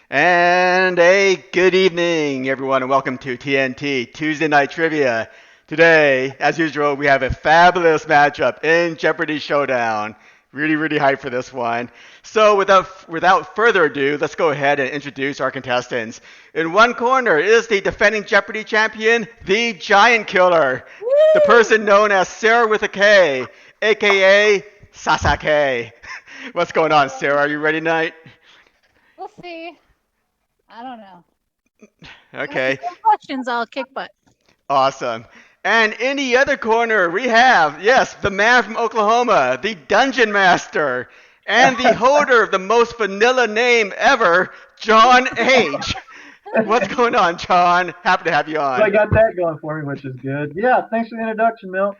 And a good evening, everyone, and welcome to TNT Tuesday Night Trivia. Today, as usual, we have a fabulous matchup in Jeopardy Showdown. Really hyped for this one. So, without further ado, let's go ahead and introduce our contestants. In one corner is the defending Jeopardy champion, the Giant Killer, the person known as Sarah with a K, aka Sassak. What's going on, Sarah? Are you ready tonight? We'll see. I don't know. Ask the Okay. same questions, I'll kick butt. Awesome. And in the other corner, we have, yes, the man from Oklahoma, the Dungeon Master, and the holder of the most vanilla name ever, John H. What's going on, John? Happy to have you So on. I got that going for me, which is good. Yeah, thanks for the introduction, Milt.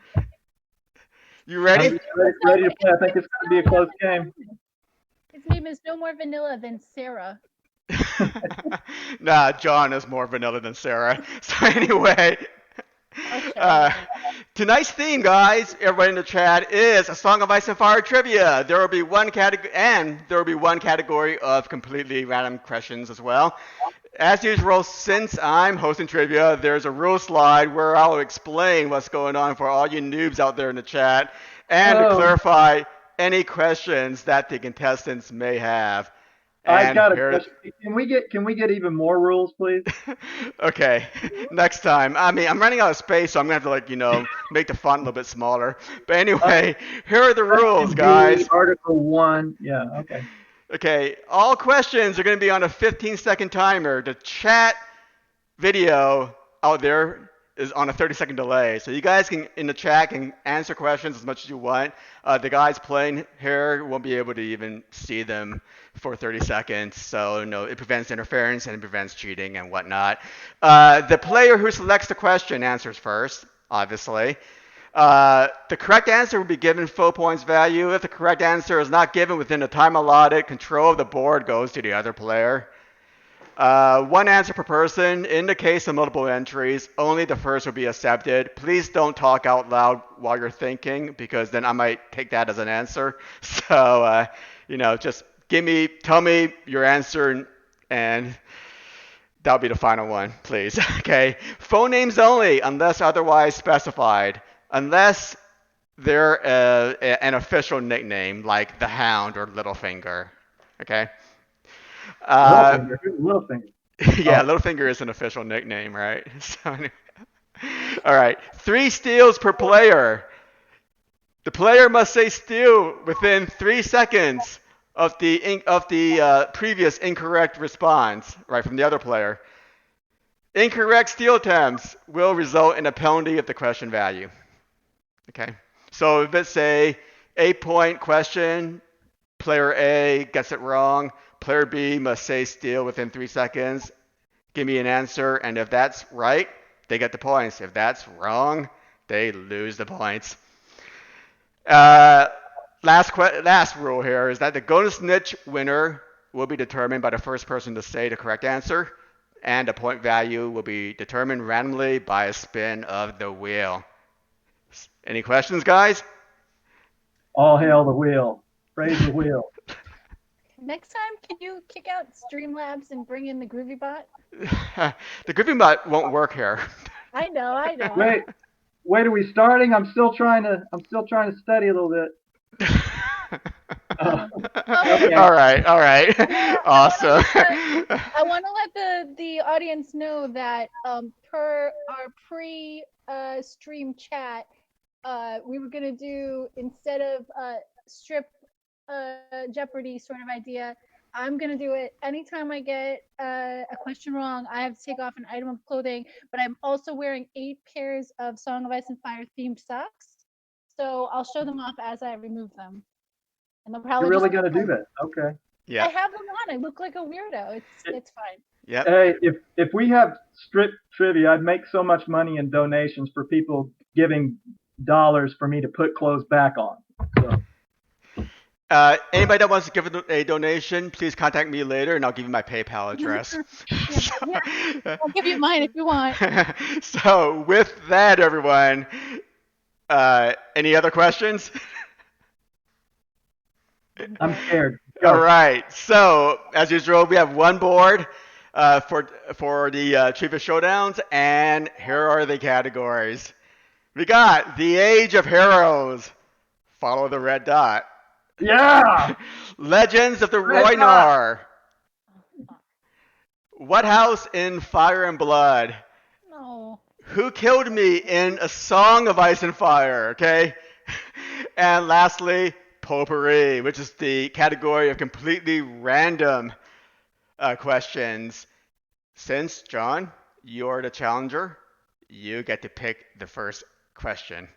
You I'm ready? just ready to play. I think it's going to be a close game. His name is no more vanilla than Sarah. Nah, John is more vanilla than Sarah. So anyway, Oh, shut uh, up. tonight's theme, guys, everybody in the chat, is a Song of Ice and Fire trivia. There will be one category, and there will be one category of completely random questions as well. As usual, since I'm hosting trivia, there's a rule slide where I'll explain what's going on for all you noobs out there in the chat, and to Oh, clarify any questions that the contestants may have. I And got a here, question. Can we get even more rules, please? okay, next time. I mean, I'm running out of space, so I'm gonna have to make the font a little bit smaller. But Uh, anyway, here are the rules, Question B, guys. Article 1. Yeah, okay. Okay, all questions are gonna be on a 15-second timer. The chat video out there is on a 30-second delay. So you guys can, in the chat, can answer questions as much as you want. The guys playing here won't be able to even see them for 30 seconds. So, it prevents interference and it prevents cheating and whatnot. The player who selects the question answers first, obviously. The correct answer will be given full points value. If the correct answer is not given within the time allotted, control of the board goes to the other player. One answer per person. In the case of multiple entries, only the first will be accepted. Please don't talk out loud while you're thinking, because then I might take that as an answer. So, just tell me your answer, and that'll be the final one, please. Okay. Phone names only, unless otherwise specified. Unless they're an official nickname, like the Hound or Littlefinger. Okay. Uh, Littlefinger. Who's Littlefinger? Yeah, Oh, Littlefinger is an official nickname, right? All right, 3 steals per player. The player must say steal within 3 seconds of the previous incorrect response, right, from the other player. Incorrect steal attempts will result in a penalty of the question value. Okay, so if it's a 8-point question, player A gets it wrong, player B must say steal within 3 seconds, give me an answer, and if that's right, they get the points. If that's wrong, they lose the points. Uh, last rule here is that the golden snitch winner will be determined by the first person to say the correct answer, and the point value will be determined randomly by a spin of the wheel. Any questions, guys? all hail the wheel. Praise the wheel. Next time, can you kick out Streamlabs and bring in the Groovy Bot? The grouping bot won't work here. I know, I know. Wait, wait, are we starting? I'm still trying to study a little bit. Oh, Okay. okay. All right, awesome. I want to let the audience know that per our pre stream chat, we were gonna do, instead of strip Jeopardy sort of idea, I'm gonna do it anytime I get a question wrong. I have to take off an item of clothing, but I'm also wearing 8 pairs of Song of Ice and Fire themed socks. So I'll show them off as I remove them, and they'll You're probably just. really going to do that? Okay. I Yep. have them on. I look like a weirdo. It's fine. Yep. Hey, if we have strip trivia, I'd make so much money in donations for people giving dollars for me to put clothes back on. So Anybody that wants to give a donation, please contact me later, and I'll give you my PayPal address. Yeah, yeah. I'll give you mine if you want. So with that, everyone, any other questions? I'm Okay. scared. All Go. right. So as usual, we have one board for the trivia showdowns, and here are the categories. We got the Age of Heroes. Follow the red dot. Yeah. Legends of the Red dot. Roynar. What House in Fire and Blood? No. Who Killed Me in A Song of Ice and Fire? Okay. And lastly, potpourri, which is the category of completely random questions. Since, John, you're the challenger, you get to pick the first question.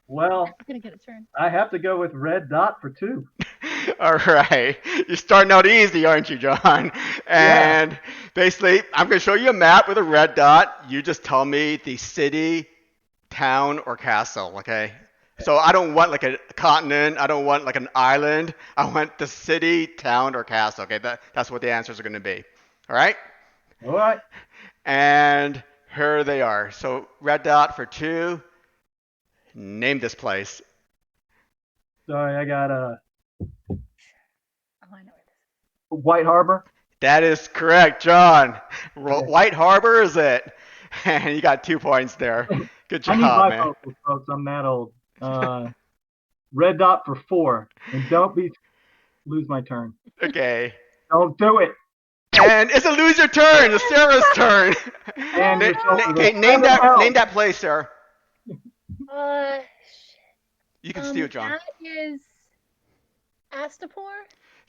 Well, I'm gonna get a turn. I have to go with red dot for 2. All right. You're starting out easy, aren't you, John? Yeah. And basically, I'm going to show you a map with a red dot. You just tell me the city, town, or castle, okay? So I don't want like a continent. I don't want like an island. I want the city, town, or castle, okay? That's what the answers are going to be. All right? All right. And here they are. So red dot for 2. Name this place. Sorry, I got Oh, I know where this White Harbor. That is correct, John. Okay. White Harbor is it? And you got 2 points there. Good I need job, man. bifocals, folks. I'm that old. Red dot for 4. And don't lose my turn. Okay. Don't do it. And it's a lose your turn. It's Sarah's turn. And Oh, it's over Okay, the name that hell. name that place, Sarah. Uh, You can steal, John. that is Astapor.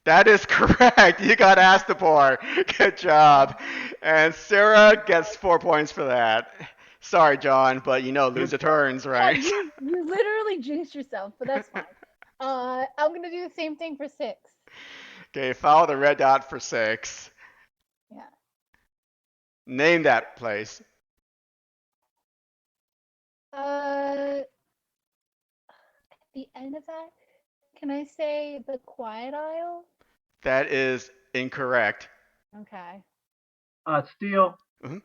That is correct. You got Astapor. Good job. And Sarah gets 4 points for that. Sorry, John, but lose your turns, Yeah, right? you literally jinxed yourself, but that's fine. I'm gonna do the same thing for 6. Okay, follow the red dot for 6. Yeah. Name that place. At the end of that, can I say the Quiet Isle? That is incorrect. Okay. Steel. Mhm.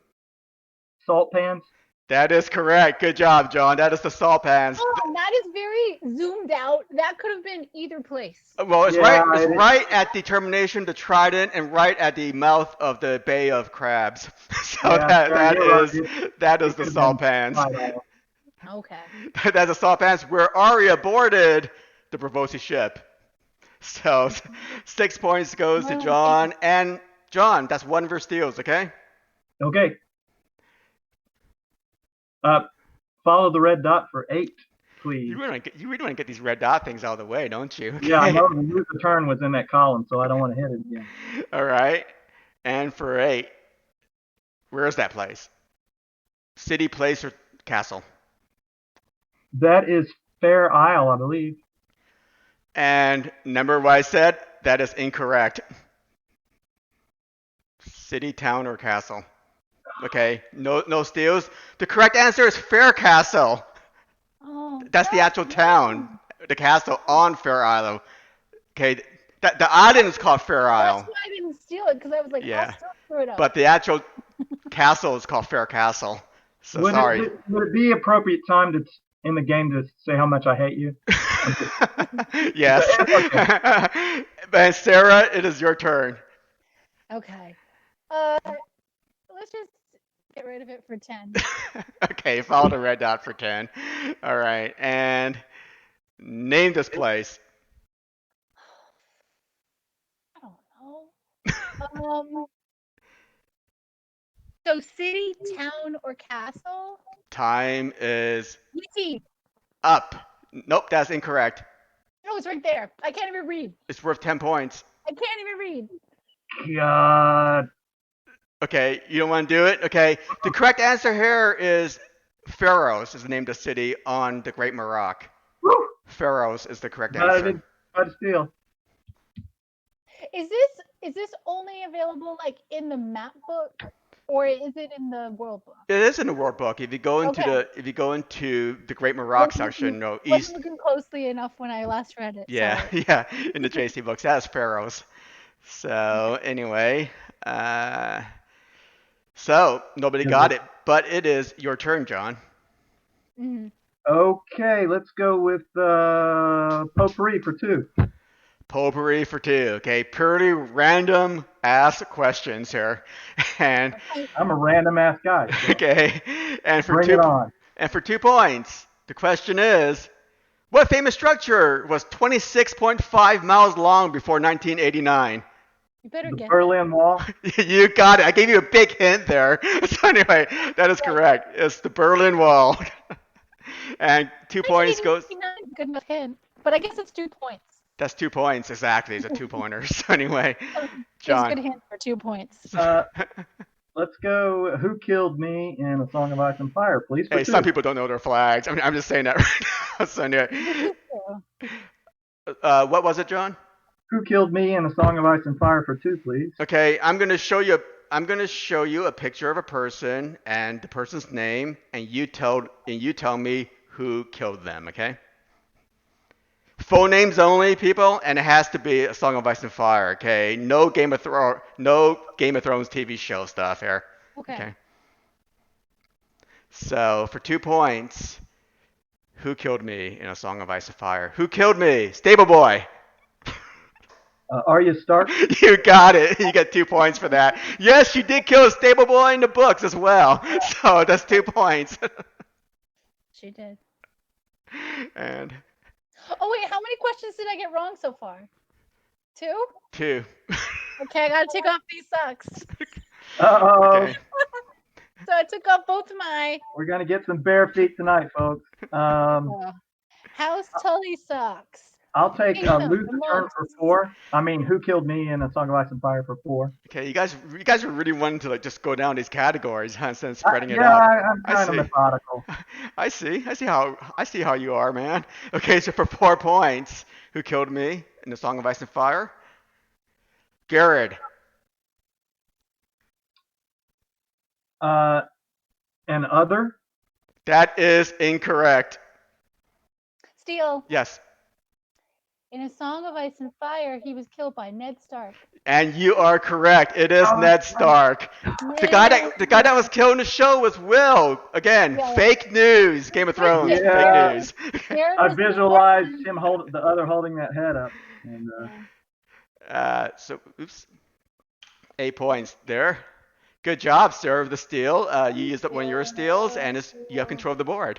Salt pans. That is correct. Good job, John. That is the salt pans. Oh, that is very zoomed out. That could have been either place. Well, it's Yeah, right. It's it is. right at the termination, the Trident, and right at the mouth of the Bay of Crabs. So Yeah, that you're right. is that is It the could have salt been pans. White Isle. Okay. That's the salt pans where Arya boarded the Braavosi ship. So 6 points goes to Well, John, and John, that's 1 versus steals. Okay. Okay. Follow the red dot for 8, please. You really want to get these red dot things out of the way, don't you? Yeah, I Okay. know the lose the turn was in that column, so I don't want to hit it again. All right. And for 8, where is that place? City, place, or castle? That is Fair Isle, I believe. And remember what I said? That is incorrect. City, town, or castle? Okay. No steals. The correct answer is Fair Castle. Oh, That's the actual town. The castle on Fair Isle. Okay. The island is called Fair That's Isle. why I didn't steal it, because I was like, Yeah. I'll still screw it up. But the actual castle is called Fair Castle. So Would sorry. would it be appropriate time in the game to say how much I hate you? Yes. And Sarah, it is your turn. Okay. Let's just get rid of it for 10. Okay, follow the red dot for 10. All right. And name this place. I don't know. So city, town, or castle? Time is Easy. up. Nope, that's incorrect. No, it's right there. I can't even read. It's worth 10 points. I can't even read. God. Okay, you don't want to do it? Okay. The correct answer here is Pharos is the name of the city on the Great Morocco. Woo! Pharos is the correct Glad I answer. didn't try to steal. Is this only available like in the map book, or is it in the world book? It is in the world book. If you go into the Great Morocco section, east. Wasn't looking closely enough when I last read it. Yeah, Sorry. yeah, in the JC books, that's Pharaohs. So anyway, so nobody got it, but it is your turn, John. Mm. Okay, let's go with potpourri for 2. Potpourri for 2. Okay, purely random ass questions here. And Okay. I'm a random ass guy. So okay, and for bring it on. 2 points, the question is, what famous structure was 26.5 miles long before 1989? You better The get Berlin Wall. You got it. I gave you a big hint there. So anyway, that is correct. It's the Berlin Wall. And 2 points goes. 1989. Good enough hint. But I guess it's 2 points. That's 2 points exactly. It's a 2-pointer. So anyway, It's a John. good hint for 2 points. Let's go. Who killed me in A Song of Ice and Fire, please? For Hey, 2. some people don't know their flags. I mean, I'm just saying that right now. So anyway, what was it, John? Who killed me in A Song of Ice and Fire for 2, please? Okay, I'm gonna show you. I'm gonna show you a picture of a person and the person's name, and you tell me who killed them. Okay. Full names only, people, and it has to be A Song of Ice and Fire. Okay. No Game of Thrones TV show stuff here. Okay. So for 2 points, who killed me in A Song of Ice and Fire? Who killed me? Stable Boy. Arya Stark. You got it. You get 2 points for that. Yes, you did kill a stable boy in the books as well. So that's 2 points. She did. And Oh wait, how many questions did I get wrong so far? 2? 2. Okay, I gotta take off these socks. Uh-oh. Okay. So I took off both my We're going to get some bare feet tonight, folks. House Tully socks. I'll take Kingdom, Lose the Turn for amongst. 4. I mean, Who Killed Me in A Song of Ice and Fire for 4. Okay, you guys are really wanting to like just go down these categories, huh, instead of spreading it Yeah, out. I'm I kind of see. methodical. I see how you are, man. Okay, so for 4 points, who killed me in the Song of Ice and Fire? Garrett. And Other. That is incorrect. Steele. Yes. In A Song of Ice and Fire, he was killed by Ned Stark. And you are correct. It is Oh, Ned Stark. The guy that was killed in the show was Will. Again, Yeah. fake news. Game of Thrones. Yeah. Fake news. Garrett I was the visualized orphan. him holding that head up. And Oops. 8 points there. Good job, sir, of the steal. You used up one of your steals, and you have control of the board.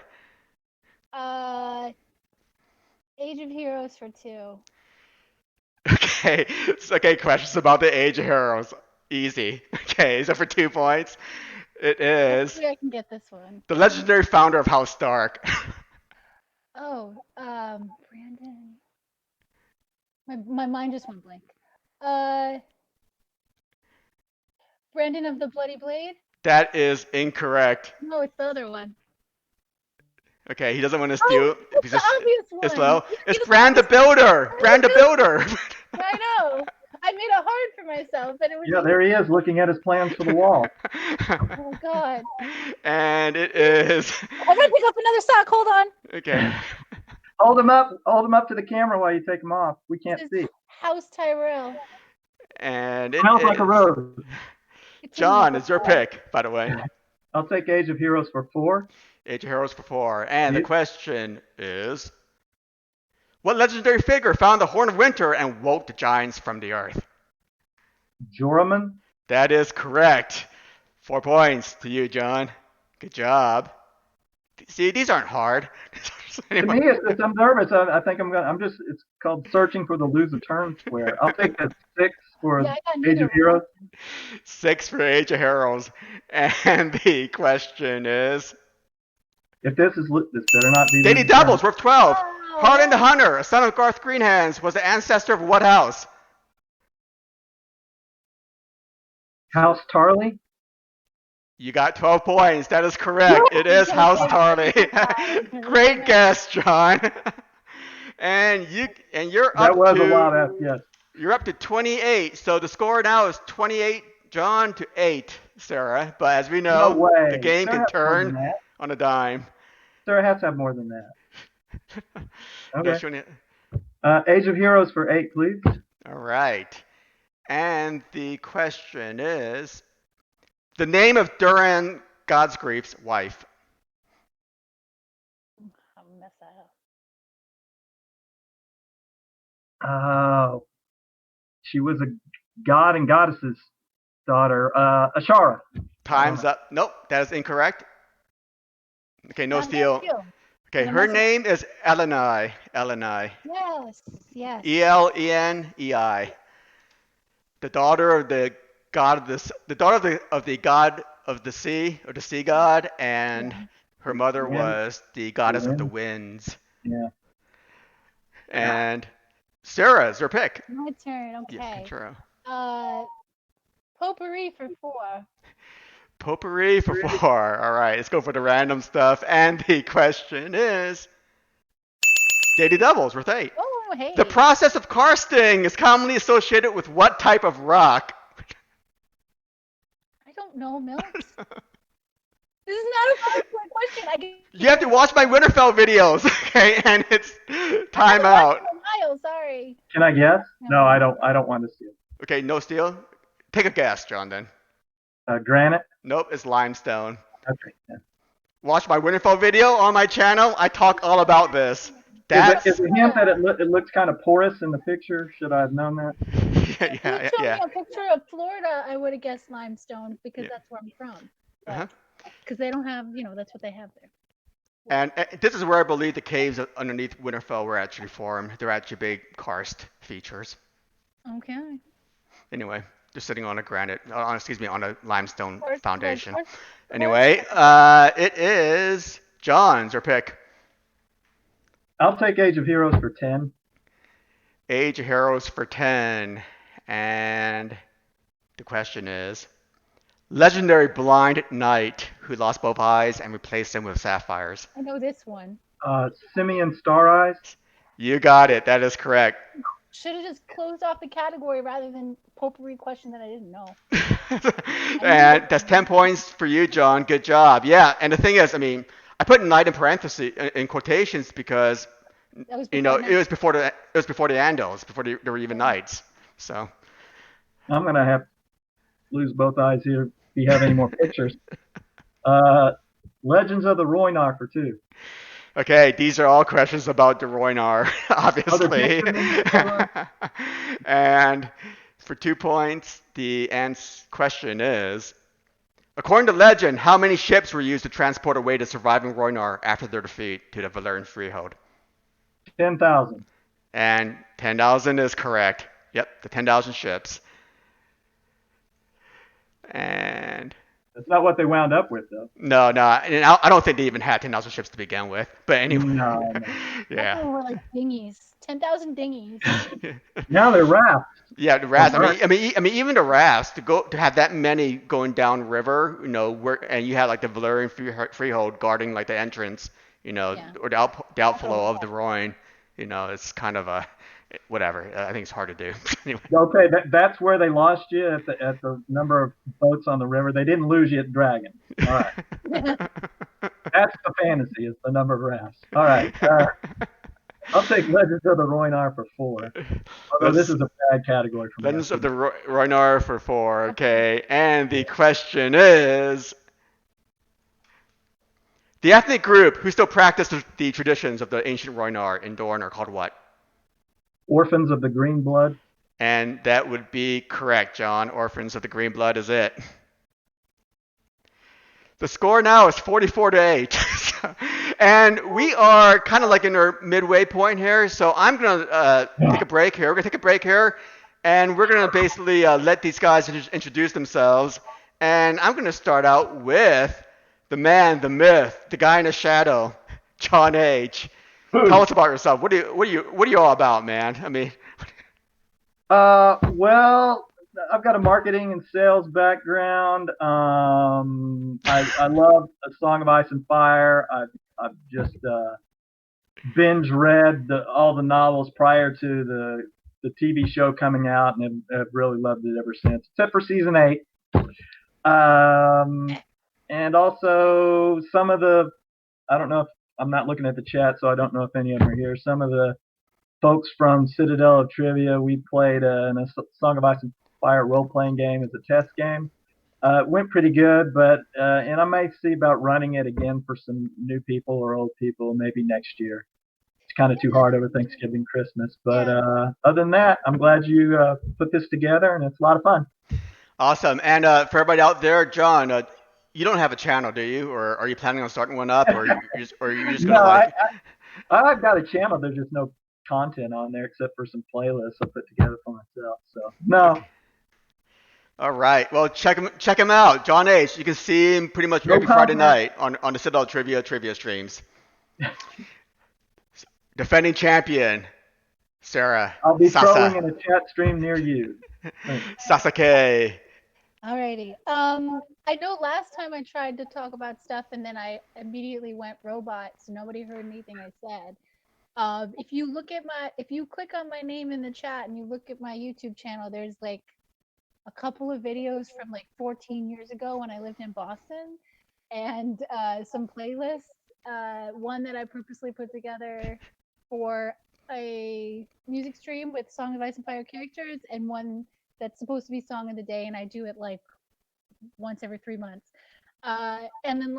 Age of Heroes for 2. Okay. Okay, questions about the Age of Heroes. Easy. Okay, so for 2 points, it is Hopefully I can get this one. the legendary founder of House Stark. Oh, Brandon. My mind just went blank. Brandon of the Bloody Blade? That is incorrect. No, it's the other one. Okay, he doesn't want to steal. It's the obvious one. It's low. It's It's Brand the Builder. Brand the Builder. I know. I made it hard for myself, and it was. yeah, there he is looking at his plans for the wall. Oh God. And it is. I'm gonna pick up another sock. Hold on. Okay. Hold him up to the camera while you take him off. We can't This see. is House Tyrell. And it Smells like a is. rose. John, it's your pick, by the way. I'll take Age of Heroes for 4. Age of Heroes for 4. And the Yep. question is, what legendary figure found the Horn of Winter and woke the giants from the earth? Joramun. That is correct. 4 points to you, John. Good job. See, these aren't hard. To me, I'm nervous. I think it's called searching for the lose a turn square. I'll take the 6 for Yeah, I got Age neither of Heroes. 6 for Age of Heroes. And the question is, If this better not be. Daily Lose a Turn. Doubles worth 12. Oh, Harlan the Hunter, a son of Garth Greenhands, was the ancestor of what house? House Tarley. You got 12 points. That is correct. It is House Tarley. Great guess, John. And you're That up was to a lot of yes. you're up to 28. So the score now is 28 John to 8 Sarah. But as we know, No way. the game Sarah can has more than turn that. on a dime. Sarah has to have more than that. Okay. Yes, Junia. Age of Heroes for 8, please. All right. And the question is the name of Duran Godsgrief's wife. I'll mess that up. Oh, she was a god and goddess's daughter. Ashara. Time's up. Nope, that is incorrect. Okay, no Not steal. skill. Okay, But her unless name is Elenai. Elenai. yes, yes. Elenei. The daughter of the god of the daughter of the god of the sea, or the sea god, and Yeah. her mother Wind. was the The goddess of the wind. winds. Yeah. And Sarah is her pick. My turn. Yeah, Okay. Conchero. Uh, potpourri for 4. Potpourri for 4. All right, let's go for the random stuff. And the question is Daily Doubles worth 8. Oh, hey. The process of karsting is commonly associated with what type of rock? I don't know, Milks. This is not a fair question. You have to watch my Winterfell videos, okay? And it's time I haven't out. watched in a while. Sorry. Can I guess? No. No, I don't. I don't want to see it. Okay, no steal. Take a guess, John. Then. Granite. Nope, it's limestone. Okay. Yeah. Watch my Winterfell video on my channel. I talk all about this. That's Is it him that it looks kind of porous in the picture? Should I have known that? If you showed me a picture of Florida, I would have guessed limestone because that's where I'm from. Uh-huh. Because they don't have, that's what they have there. And this is where I believe the caves underneath Winterfell were actually formed. They're actually big karst features. Okay. Anyway, they're sitting on a on a limestone foundation. Karst. Anyway, it is John's pick. I'll take Age of Heroes for 10. Age of Heroes for 10. And the question is, legendary blind knight who lost both eyes and replaced them with sapphires. I know this one. Simeon Star Eyes. You got it. That is correct. Should have just closed off the category rather than potpourri question that I didn't know. And that's 10 points for you, John. Good job. Yeah, and the thing is, I put knight in parentheses in quotations because it was before the Andals, before there were even knights. So I'm gonna have to lose both eyes here if you have any more pictures. Legends of the Rhoynar for 2. Okay, these are all questions about the Rhoynar, obviously. And for 2 points, the question is, according to legend, how many ships were used to transport away the surviving Rhoynar after their defeat to the Valyrian Freehold? 10,000. And 10,000 is correct. Yep, the 10,000 ships. And that's not what they wound up with, though. No, and I don't think they even had 10,000 ships to begin with. But anyway, no. Yeah. They were like dinghies, 10,000 dinghies. Now they're rafts. Yeah, the rafts. I mean, even the rafts to have that many going down river, and you had like the Valyrian Freehold guarding like the entrance, or the outflow of the Rhoyne. It's kind of a whatever. I think it's hard to do. Anyway. Okay, that's where they lost you at the number of boats on the river. They didn't lose you at Dragon. All right. That's the fantasy, is the number of rafts. All right. I'll take Legends of the Rhoynar for 4. Although this is a bad category for me. Legends of the Rhoynar for 4. Okay. And the question is, the ethnic group who still practice the traditions of the ancient Rhoynar in Dorne are called what? Orphans of the Green Blood. And that would be correct, John. Orphans of the Green Blood is it. The score now is 44-8. And we are kind of like in our midway point here. So I'm going to take a break here. We're going to take a break here. And we're going to basically let these guys introduce themselves. And I'm going to start out with the man, the myth, the guy in the shadow, John H. Tell us about yourself. What are you all about, man? Well, I've got a marketing and sales background. I love A Song of Ice and Fire. I've just binge read all the novels prior to the TV show coming out, and have really loved it ever since, except for season 8. And also some of I don't know if I'm not looking at the chat, so I don't know if any of them are here. Some of the folks from Citadel of Trivia, we played in a Song of Ice and Fire role-playing game as a test game. It went pretty good, but and I may see about running it again for some new people or old people maybe next year. kind of too hard over Thanksgiving, Christmas. But Yeah. other than that, I'm glad you put this together, and it's a lot of fun. Awesome. And for everybody out there, John, you don't have a channel, do you? Or are you planning on starting one up, or are you just No, gonna like? I've got a channel. There's just no content on there except for some playlists I put together for myself. So no, Okay. All right. Well, check him out, John H. You can see him pretty much no every Friday comment. night on the Citadel Trivia streams. Defending champion, Sarah I'll be trolling Sasa in a chat stream near you. Thanks. Sasake. Alrighty. I know last time I tried to talk about stuff and then I immediately went robot, so nobody heard anything I said. If you click on my name in the chat and you look at my YouTube channel, there's like a couple of videos from like 14 years ago when I lived in Boston, and some playlists. One that I purposely put together for a music stream with Song of Ice and Fire characters, and one that's supposed to be Song of the Day, and I do it like once every 3 months. And then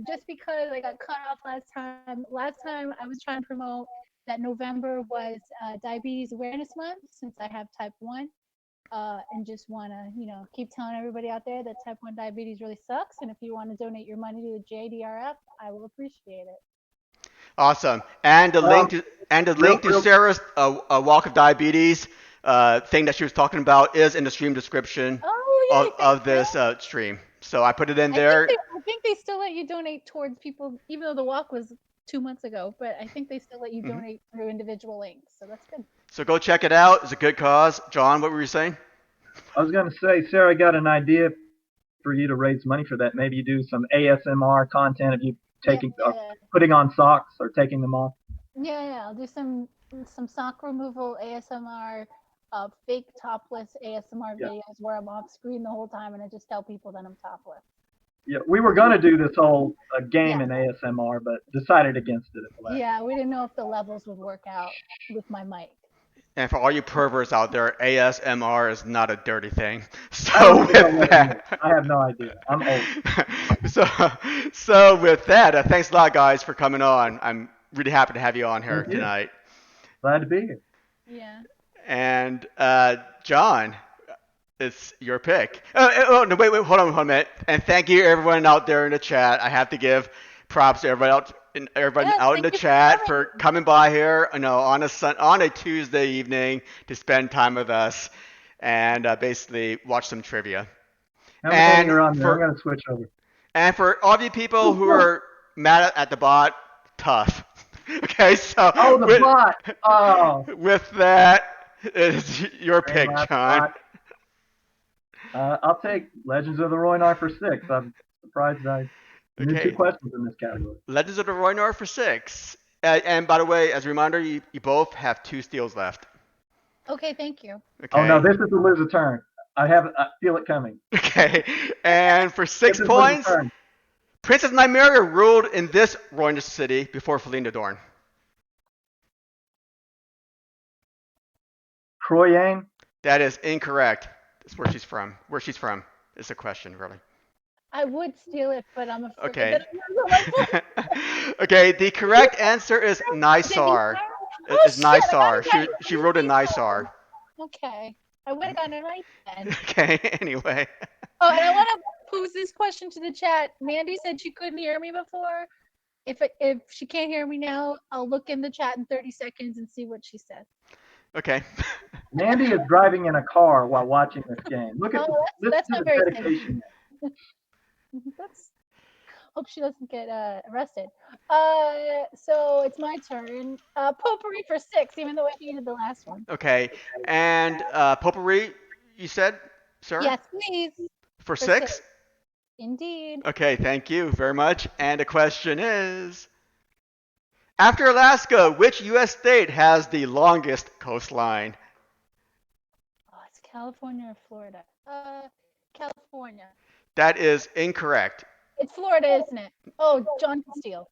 just because I got cut off last time I was trying to promote that November was Diabetes Awareness Month, since I have type 1. And just want to, keep telling everybody out there that type 1 diabetes really sucks. And if you want to donate your money to the JDRF, I will appreciate it. Awesome. And the Real, link to real, Sarah's Walk of Diabetes thing that she was talking about is in the stream description Oh, yeah, of this stream. So I put it in I there. think they still let you donate towards people, even though the walk was 2 months ago. But I think they still let you donate through individual links, so that's good. So go check it out. It's a good cause. John, what were you saying? I was going to say, Sarah, I got an idea for you to raise money for that. Maybe you do some ASMR content of you taking, putting on socks or taking them off. Yeah. I'll do some sock removal ASMR, fake topless ASMR videos where I'm off screen the whole time and I just tell people that I'm topless. Yeah, we were going to do this whole game in ASMR, but decided against it at the last. Yeah, we didn't know if the levels would work out with my mic. And for all you perverts out there, ASMR is not a dirty thing. I So don't think with that, I have no idea. I'm old. so with that, thanks a lot, guys, for coming on. I'm really happy to have you on here tonight. Glad to be here. Yeah. And John, it's your pick. Oh no, wait, hold on a minute. And thank you everyone out there in the chat. I have to give props to everybody out in the chat for coming by here, on a Tuesday evening to spend time with us and basically watch some trivia. How many are on there? I'm going to switch over. And for all of you people who are mad at the bot, tough. Okay, so the bot. Oh. With that, it's your pick, John. I'll take Legends of the Roynar for 6. I'm surprised I knew 2 questions in this category. Legends of the Roynar for 6. And by the way, as a reminder, you both have 2 steals left. Okay, thank you. Okay. Oh no, this is the loser turn. I feel it coming. Okay, and for 6 points, Princess Nymeria ruled in this Roynar city before fleeing to Dorne. Croyane? That is incorrect. That's where she's from. Where she's from is the question, really. I would steal it, but I'm afraid Okay. that Okay, the correct answer is Nysar. It's Nysar. She wrote in Nysar. Okay. I would have gotten it right then. Okay, anyway. Oh, and I want to pose this question to the chat. Mandy said she couldn't hear me before. If she can't hear me now, I'll look in the chat in 30 seconds and see what she said. Okay. Mandy is driving in a car while watching this game. Look at that's not very dedication. Hope she doesn't get arrested. So it's my turn. Potpourri for 6, even though I hated the last one. Okay, and potpourri, you said, sir? Yes, please. For 6? Indeed. Okay, thank you very much. And the question is, after Alaska, which U.S. state has the longest coastline? Oh, it's California or Florida? California. That is incorrect. It's Florida, isn't it? Oh, John can steal.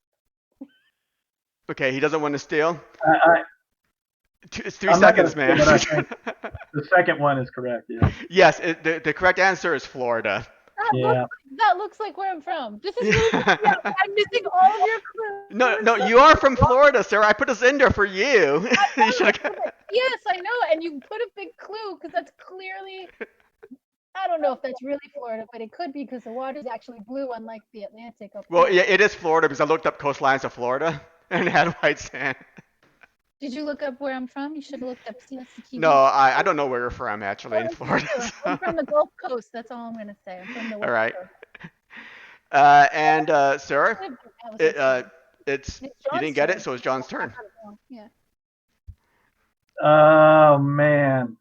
Okay, he doesn't want to steal? It's 3 I'm seconds, man. The second one is correct, yeah. Yes, the correct answer is Florida. Yeah. That looks like where I'm from. This is really yeah, I'm missing all of your clues. No, you are from Florida, Sarah. I put this in there for you. You should have. Yes, I know, and you put a big clue because that's clearly. I don't know if that's really Florida, but it could be because the water is actually blue, unlike the Atlantic up Well, here. yeah, it is Florida because I looked up coastlines of Florida and it had white sand. Did you look up where I'm from? You should have looked up CSTV. No, I don't know where you're from actually in Florida. I'm from the Gulf Coast. That's all I'm gonna say. I'm from the All West right. Coast. And Sarah, That was it, okay. it's It's you John's didn't get it, turn. so it's John's turn. Yeah. Oh man.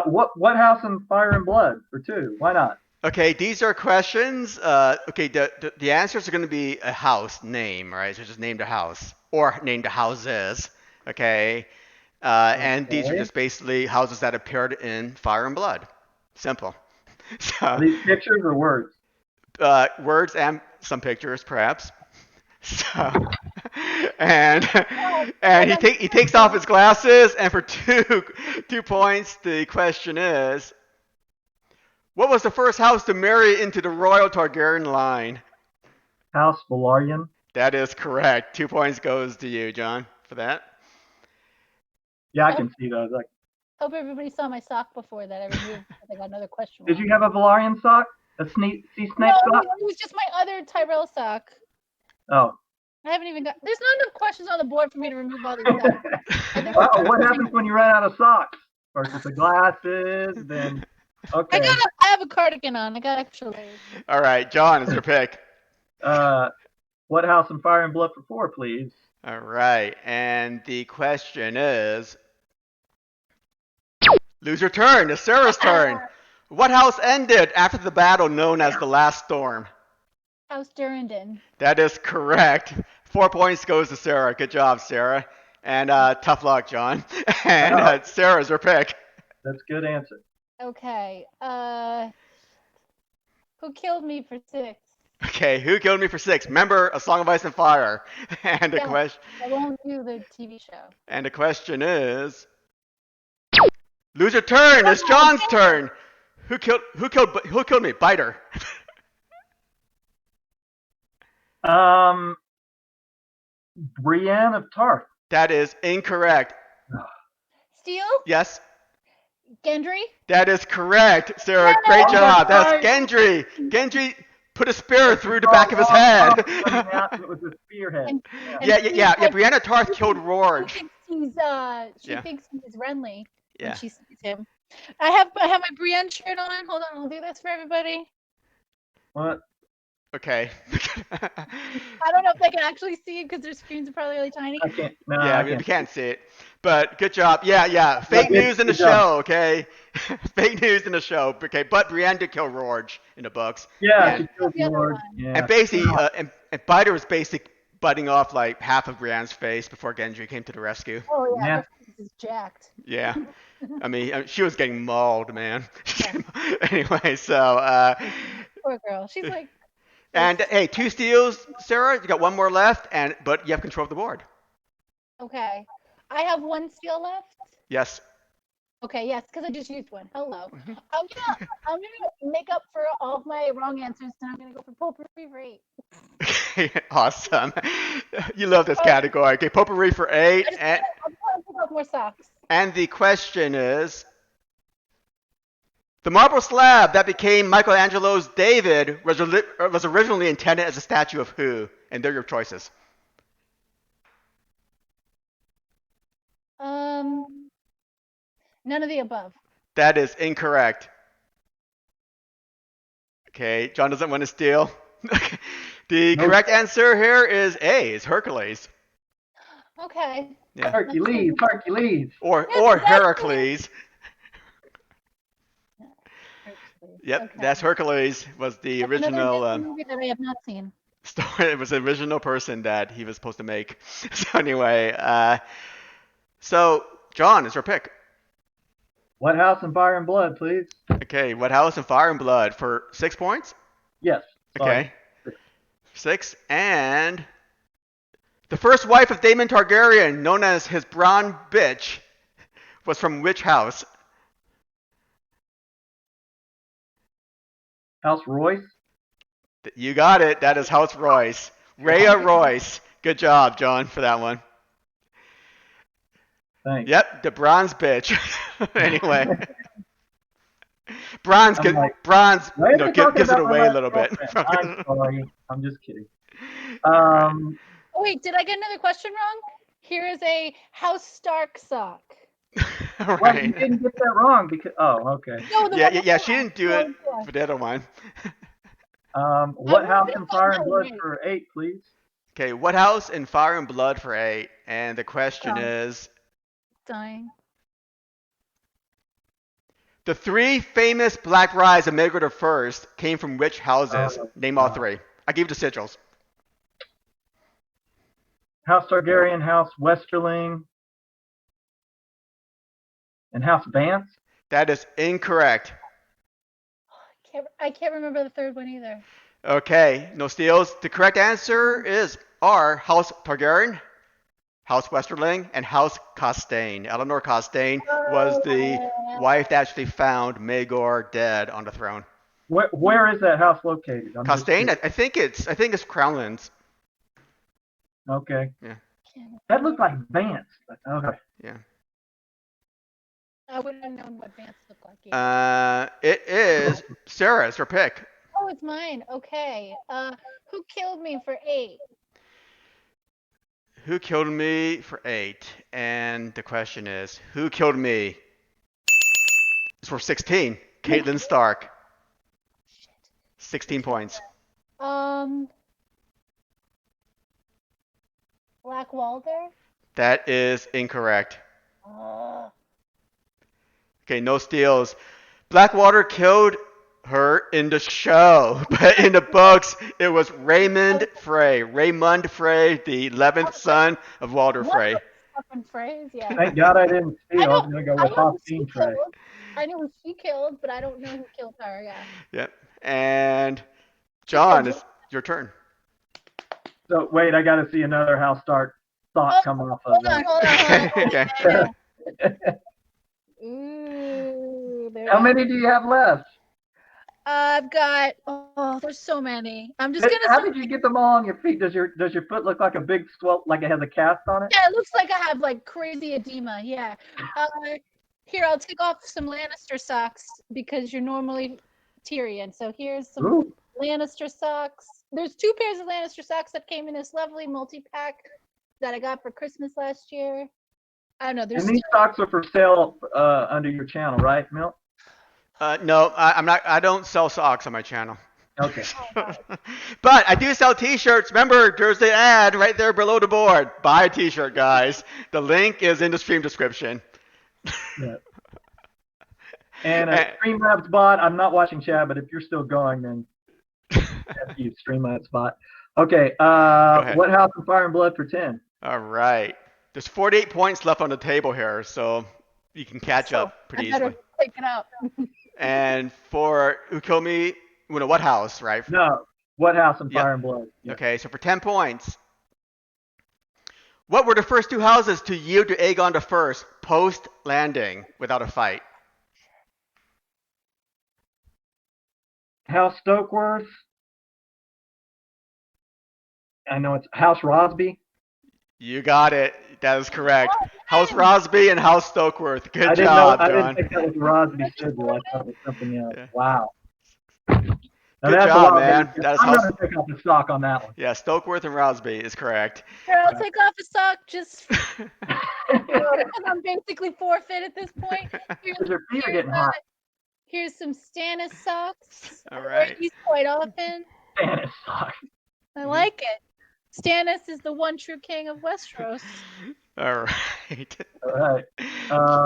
What House and Fire and Blood for 2? Why not? Okay, these are questions. Okay, the answers are going to be a house name, right? So just name the house or name the houses. Okay, and these are Okay. just basically houses that appeared in Fire and Blood. Simple. Are So, these pictures or words? words and some pictures, perhaps. So, and he takes off his glasses, and for 2 points, the question is, what was the first house to marry into the royal Targaryen line? House Velaryon. That is correct. 2 points goes to you, John, for that. Yeah, I can see those. Like, Hope everybody saw my sock before that I removed because I got another question did wrong. you have a Velaryon sock? A sea snake No, sock? it was just my other Tyrell sock. Oh. I haven't even got. There's not enough questions on the board for me to remove all these socks. I think Well, what happens when you run out of socks? First with the glasses, then okay. I have a cardigan on. I got extra layers. All right, John, it's your pick. What House and Fire and Blood for 4, please? All right, and the question is, lose your turn. It's Sarah's turn. What house ended after the battle known as the Last Storm? House Durandon. That is correct. 4 points goes to Sarah. Good job, Sarah. And tough luck, John. And Sarah's her pick. That's a good answer. Okay. Who killed me for 6? Okay, who killed me for 6? Remember A Song of Ice and Fire. And the Yeah. question. I won't do the TV show. And the question is, lose your turn. It's John's turn. Who killed me? Biter. Brienne of Tarth. That is incorrect. Steel? Yes, Gendry? that is correct, Sarah. Yeah. Great Oh, job. that's That's right. Gendry. Gendry put a spear through the back of his head. It was a spearhead. And Yeah. like, Brianna Tarth killed She Rorge. thinks she Yeah. thinks he's Renly Yeah. when she sees him. I have my Brienne shirt on. Hold on, I'll do this for everybody. What? Okay. I don't know if they can actually see it because their screens are probably really tiny. I can't. No, Yeah, I we can't. can't see it. But good job. Yeah. Fake good- news in the good job. show, okay? Fake news in the show. Okay, but Brienne did kill Rorge in the books. Yeah, And- she killed The other Lord. one. Yeah. And basically, and Biter was basically butting off like half of Brienne's face before Gendry came to the rescue. Oh yeah, Yeah. her face is jacked. Yeah. I mean, she was getting mauled, man. Yeah. Anyway, so, Poor girl. She's like. and hey, 2 steals, Sarah. You got 1 more left, but you have control of the board. Okay. I have 1 steal left. Yes. Okay, yes, because I just used one. Hello. Mhm. I'm gonna make up for all of my wrong answers, and I'm gonna go for potpourri for 8. Awesome. You love this category. Okay, potpourri for 8, I'm gonna pick up more socks. and the question is, the marble slab that became Michelangelo's David was originally intended as a statue of who? And they're your choices. None of the above. That is incorrect. Okay, John doesn't want to steal. The Nope. correct answer here is A, is Hercules. Okay. Yeah. Hercules. Or Yes, Heracles. Yep, Okay. that's Hercules was the That's another original Disney movie that I have not seen. story. It was the original person that he was supposed to make. So anyway, so John, is your pick. What House and Fire and Blood, please? Okay, what house and Fire and Blood for 6 points? Yes. Sorry. Okay. 6, and the first wife of Daemon Targaryen, known as his brown bitch, was from which house? House Royce. You got it. That is House Royce. Rhea Royce. Good job, John, for that one. Thanks. Yep, the bronze bitch. Anyway, bronze, I'm like, bronze, why are they talking gives it about my away a last little bit. girlfriend? I'm sorry. I'm just kidding. All right. Oh, wait, did I get another question wrong? Here is a House Stark sock. All Well, you right. didn't get that wrong because. Oh, okay. No, the Yeah, one yeah, before. she didn't do The it one before. for the other one. What I'm house gonna in find Fire that and one Blood right. for 8, please? Okay, what house in Fire and Blood for 8? And the question Oh. is, Dying. the 3 famous black brides of Midgard the First came from which houses? Name all 3. I give you the sigils. House Targaryen, House Westerling, and House Vance. That is incorrect. I can't remember the third one either. Okay, no steals. The correct answer is House Targaryen, House Westerling, and House Costain. Eleanor Costain was the wife that actually found Maegor dead on the throne. Where is that house located? I'm just Costain, curious. I think it's Crownlands. Okay. Yeah. That looked like Vance. But okay. Yeah. I wouldn't have known what Vance looked like either. It is Sarah's her pick. Oh, it's mine. Okay. Who killed me for 8? Who killed me for 8? And the question is, who killed me? It's for 16. Caitlin Stark. 16 points. Black Walder? That is incorrect. Oh. Okay, no steals. Blackwater killed her in the show, but in the books, it was Raymond Frey. Raymond Frey, the 11th son of Walder Frey. Fucking phrase, yeah. Thank God I didn't steal. I was going to go I with know who she Hostine Trey. killed. I know who she killed, but I don't know who killed her, yeah. Yep. And John, it's your turn. So wait, I got to see another House Stark thought come off of that. Hold on. Okay. Ooh, How many do you have left? I've got, there's so many. I'm just gonna How did you get them all on your feet? Does your foot look like a big swell, like it has a cast on it? Yeah, it looks like I have like crazy edema. Yeah. Here, I'll take off some Lannister socks because you're normally Tyrion. So here's some Lannister socks. There's 2 pairs of Lannister socks that came in this lovely multi-pack that I got for Christmas last year. I don't know. There's And these socks are for sale under your channel, right, Milt? No, I'm not. I don't sell socks on my channel. Okay. But I do sell T-shirts. Remember, there's the ad right there below the board. Buy a T-shirt, guys. The link is in the stream description. Yeah. And Streamlabs bot. I'm not watching chat, but if you're still going, then F you, Streamlabs bot. Okay. What house in Fire and Blood for 10? All right. There's 48 points left on the table here, so you can catch up pretty easily. Pick it up. And for who killed me? Well, what house, right? No. What house in Fire and Blood? Yeah. Okay, so for 10 points. What were the first 2 houses to yield to Aegon I post-landing without a fight? House Stokeworth. I know it's House Rosby. You got it. That is correct. House Rosby and House Stokeworth. Good job, John. I didn't think that was Rosby sigil. I thought it was something else. Yeah. Wow. Good job, man. I'm going to take off the stock on that one. Yeah, Stokeworth and Rosby is correct. Here, I'll take off a sock just because I'm basically forfeit at this point. Your feet are getting hot. Here's some Stannis socks. All right. I use quite often. Stannis socks. I like it. Stannis is the one true king of Westeros. All right. All right.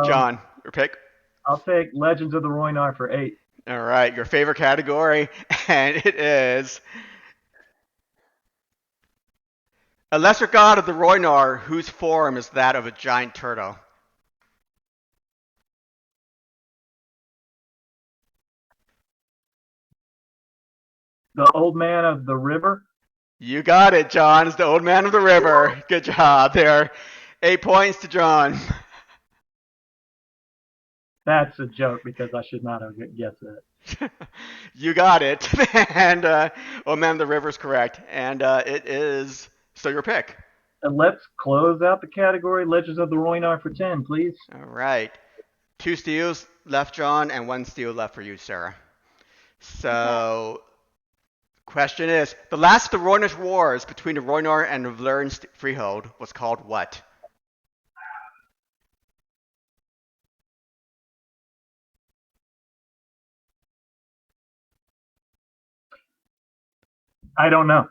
John, your pick? I'll take Legends of the Rhoynar for 8. All right, your favorite category, and it is a lesser god of the Rhoynar whose form is that of a giant turtle. The Old Man of the River. You got it, John. It's the Old Man of the River. Good job there. 8 points to John. That's a joke because I should not have guessed it. You got it. And oh man, the river's correct. And it is still your pick. And let's close out the category Legends of the Roinar for 10, please. All right. 2 steals left, John, and 1 steal left for you, Sarah. So, question is, the last of the Rhoynish Wars between the Rhoynar and the Valyrian Freehold was called what? I don't know.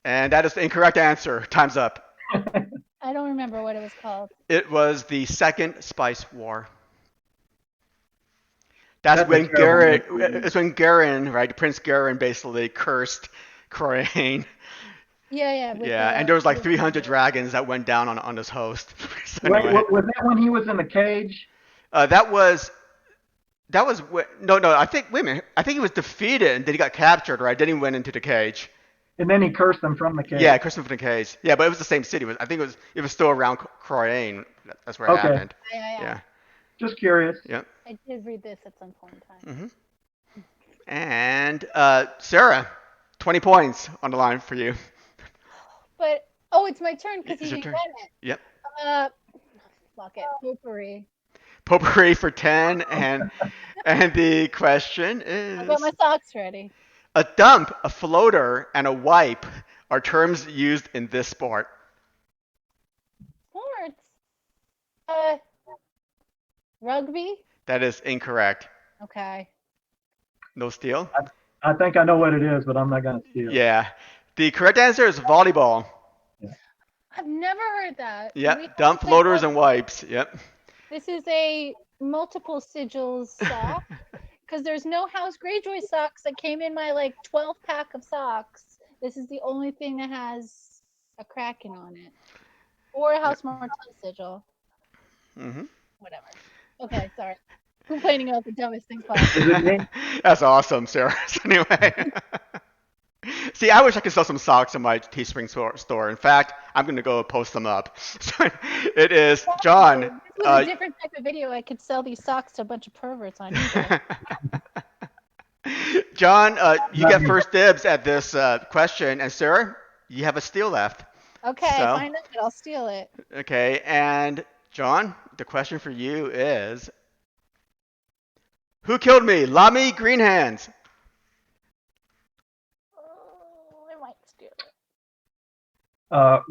And that is the incorrect answer. Time's up. I don't remember what it was called. It was the Second Spice War. That's when Garen, it's when Garen, right, Prince Garen basically cursed Croyane. Yeah. Yeah, and there was like 300 dragons that went down on his host. So Wait, anyway, was that when he was in the cage? that was no. I think wait a minute. I think he was defeated and then he got captured, right? Then he went into the cage. And then he cursed them from the cage. Yeah, cursed him from the cage. Yeah, but it was the same city. I think it was still around Croyane. That's where it happened. Yeah. Just curious. Yep. I did read this at some point in time. And Sarah, 20 points on the line for you. But it's my turn because It's you your didn't turn. get it. Yep. Fuck it. Potpourri. Potpourri for 10, and the question is: I got my socks ready. a dump, a floater, and a wipe are terms used in this sport. Sports. Rugby. That is incorrect. Okay. No steal? I think I know what it is, but I'm not going to steal. Yeah. The correct answer is volleyball. I've never heard that. Yep. Dump, floaters, and wipes. Yep. This is a multiple sigils sock because there's no House Greyjoy socks that came in my 12 pack of socks. This is the only thing that has a Kraken on it, or a House Martell sigil. Whatever. Okay, sorry. Complaining about the dumbest thing possible. That's awesome, Sarah. Anyway. See, I wish I could sell some socks in my Teespring store. In fact, I'm going to go post them up. So it is John. This was a different type of video. I could sell these socks to a bunch of perverts on eBay. John, you get first dibs at this question, and Sarah, you have a steal left. Okay, fine, I'll steal it. Okay, and John, the question for you is: who killed me? Lami Greenhands. I might steal it.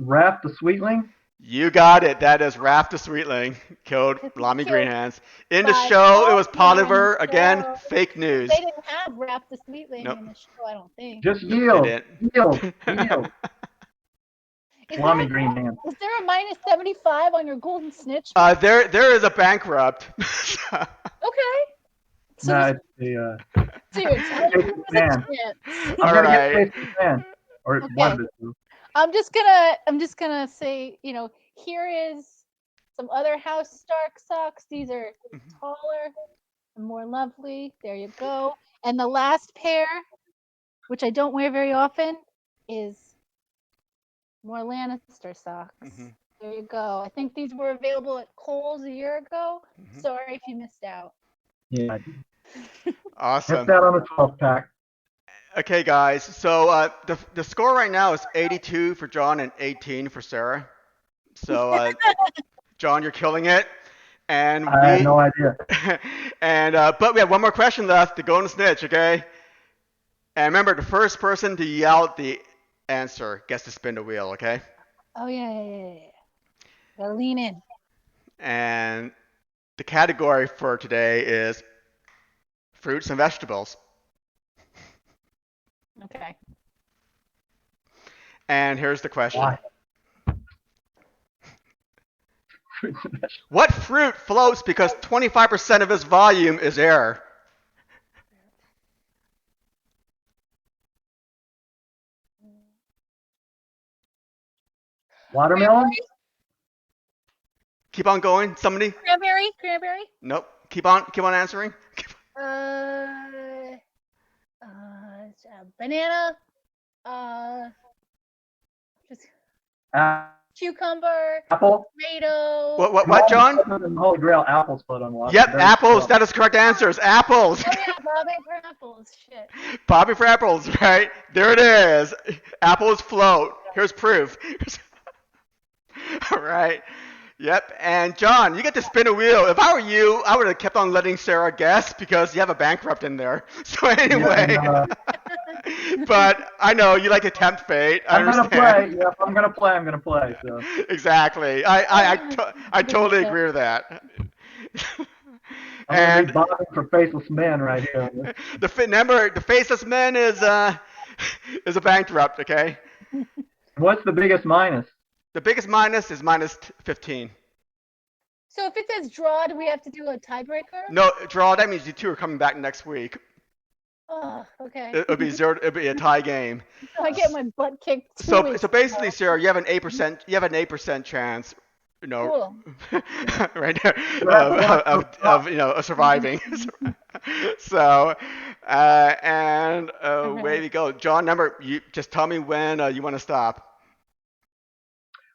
Raph the Sweetling? You got it. That is Raph the Sweetling killed Lami Greenhands. In the show, it was Potiphar. Again, fake news. They didn't have Raph the Sweetling in the show, I don't think. Just yield. Yield. Lami Greenhands. Is there a minus 75 on your golden snitch? There is a bankrupt. Okay. So no, it's the dude, all right. Or okay. one of the two. I'm just gonna say, here is some other House Stark socks. These are taller and more lovely. There you go. And the last pair, which I don't wear very often, is more Lannister socks. There you go. I think these were available at Kohl's a year ago. Sorry if you missed out. Yeah. Awesome. Missed out on the 12 pack. Okay, guys. So the score right now is 82 for John and 18 for Sarah. So John, you're killing it. And I had no idea. And but we have one more question left to go and snitch. Okay. And remember, the first person to yell the answer gets to spin the wheel. Okay. Oh yeah. Gotta lean in. And the category for today is fruits and vegetables. Okay. And here's the question. Why? What fruit floats because 25% of its volume is air? Watermelon? Keep on going. Somebody? Cranberry? Nope. Keep on answering. Banana. Cucumber, Apple. tomato. What, John? The Holy Grail, apples float on water. Yep, Very apples. cool. That is correct answers. Apples. Oh yeah, bobbing for apples. Shit. Bobby for apples, right? There it is. Apples float. Here's proof. All right. Yep. And John, you get to spin a wheel. If I were you, I would have kept on letting Sarah guess because you have a bankrupt in there. So anyway. Yeah, But I know you like to tempt fate. I I'm gonna understand. play. Yeah, if I'm gonna play. I'm gonna play. So. Exactly. I totally agree with that. I'm gonna And be bobbing for faceless men right here. remember, the faceless man is a bankrupt. Okay. What's the biggest minus? The biggest minus is minus 15. So if it says draw, do we have to do a tiebreaker? No, draw. That means you two are coming back next week. Oh, okay. It'll be zero. It'll be a tie game. So I get my butt kicked. 2 So weeks basically, ago. Sarah, you have an 8%. You have an 8% chance. You know, Cool. right there, of surviving. So, way to go, John. You just tell me when you want to stop.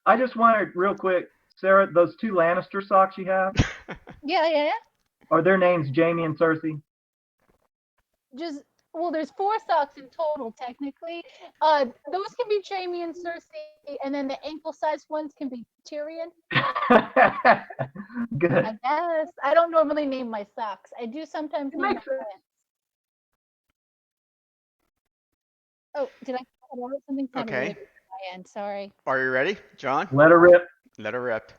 I just wondered real quick, Sarah, those 2 Lannister socks you have, Yeah. are their names Jamie and Cersei? Well, there's 4 socks in total, technically. Those can be Jamie and Cersei, and then the ankle-sized ones can be Tyrion. Good. I guess. I don't normally name my socks. I do sometimes name my makes sense. pants. Oh, did I wrote something? Okay. Really good at my end. Sorry. Are you ready, John? Let her rip. Let her rip.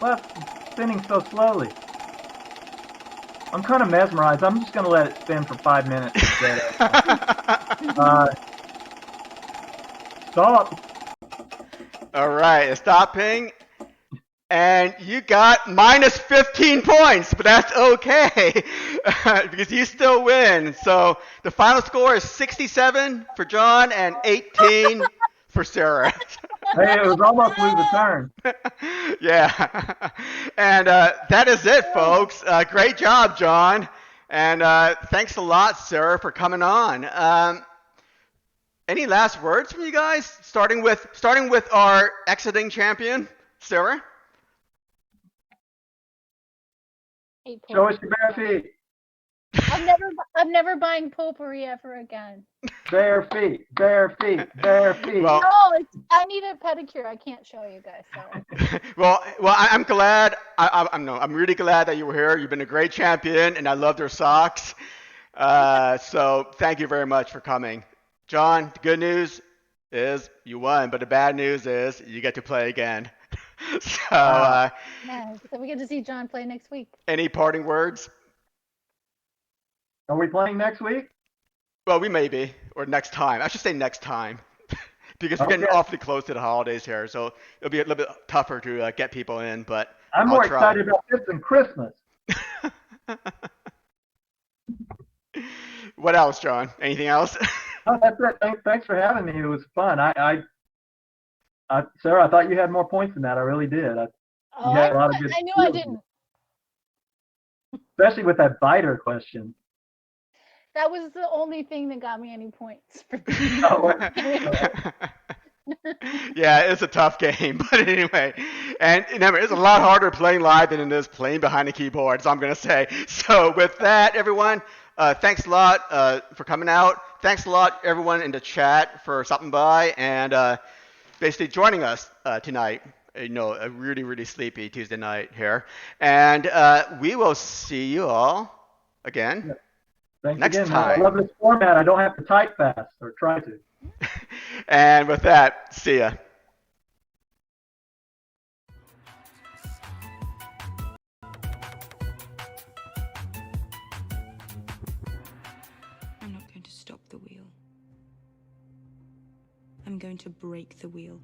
Well, it's spinning so slowly. I'm kind of mesmerized. I'm just going to let it spin for 5 minutes instead of, stop. All right, stopping. And you got minus 15 points, but that's okay because you still win. So the final score is 67 for John and 18 for Sarah. Hey, it was almost lose a turn. Yeah. And that is it, folks. Great job, John. And thanks a lot, Sarah, for coming on. Any last words from you guys? Starting with our exiting champion, Sarah? Show us your bare feet. I'm never buying potpourri ever again. Bare feet. Bare feet. Bare feet. Well, No, I need a pedicure. I can't show you guys. Sorry. well, I'm glad. I'm really glad that you were here. You've been a great champion, and I love your socks. So thank you very much for coming, John. The good news is you won, but the bad news is you get to play again. So, Yeah, so we get to see John play next week. any parting words? Are we playing next week? Well, we may be, or next time. I should say next time, because we're getting Okay. awfully close to the holidays here, so it'll be a little bit tougher to get people in. But I'm I'll more try. excited about this than Christmas. What else, John? Anything else? Oh, that's it. Thanks for having me. It was fun. Sarah, I thought you had more points than that. I really did. Oh, had a lot of good I knew I skills. didn't. Especially with that biter question. That was the only thing that got me any points. Oh, Yeah, it's a tough game, but anyway, and remember, it's a lot harder playing live than it is playing behind the keyboard. So I'm gonna say. So with that, everyone, thanks a lot for coming out. Thanks a lot, everyone in the chat, for stopping by and basically joining us tonight. A really, really sleepy Tuesday night here, and we will see you all again. thanks Next again. time. I love this format. I don't have to type fast or try to. And with that, see ya. I'm not going to stop the wheel. I'm going to break the wheel.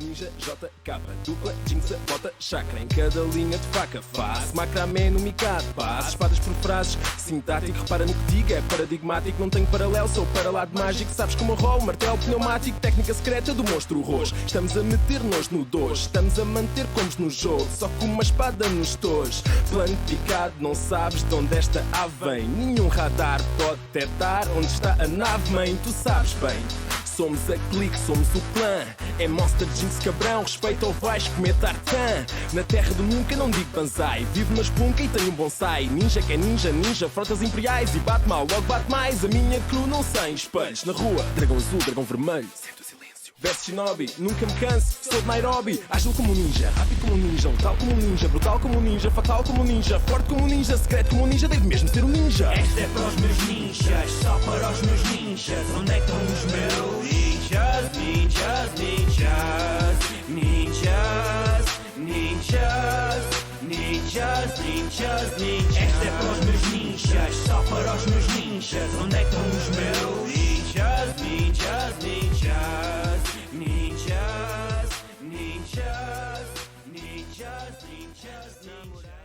ninja, JK, dupla, jinxa, bota, chakra. Em cada linha de faca, faz macramé no micado, paz, espadas por frases, sintático, repara no que digo, é paradigmático, não tenho paralelo, sou para lá de mágico, sabes como rolo, martelo pneumático, técnica secreta do monstro roxo. Estamos a meter-nos no dojo, estamos a manter comes no jogo, só com uma espada nos tojos. Plano picado, não sabes de onde esta ave vem, nenhum radar pode detectar onde está a nave, mãe, tu sabes bem. Somos a clique, somos o clã. É Monster Jinx cabrão, respeito ao vais comer tartan. Na terra do nunca não digo banzai, vivo na espunca e tenho um bonsai. Ninja que é ninja, ninja, frotas imperiais. E bate mal, logo bate mais, a minha crew não sem espelhos. Na rua, dragão azul, dragão vermelho, sento o silêncio. Verso shinobi, nunca me canso, sou de Nairobi. Ágil como um ninja, rápido como um ninja, letal como um ninja, brutal como um ninja, fatal como um ninja, forte como um ninja, secreto como um ninja, devo mesmo ser um ninja. Esta é para os meus ninjas, só para os meus ninjas. Onde é que estão os meus ninjas, ninjas, ninjas, ninjas, ninjas, ninjas, ninjas, ninjas. Esta é para os meus ninjas, só para os meus ninjas. Onde é que estão os meus ninjas, ninjas, ninjas, ninjas, ninjas, ninjas, ninjas, ninjas.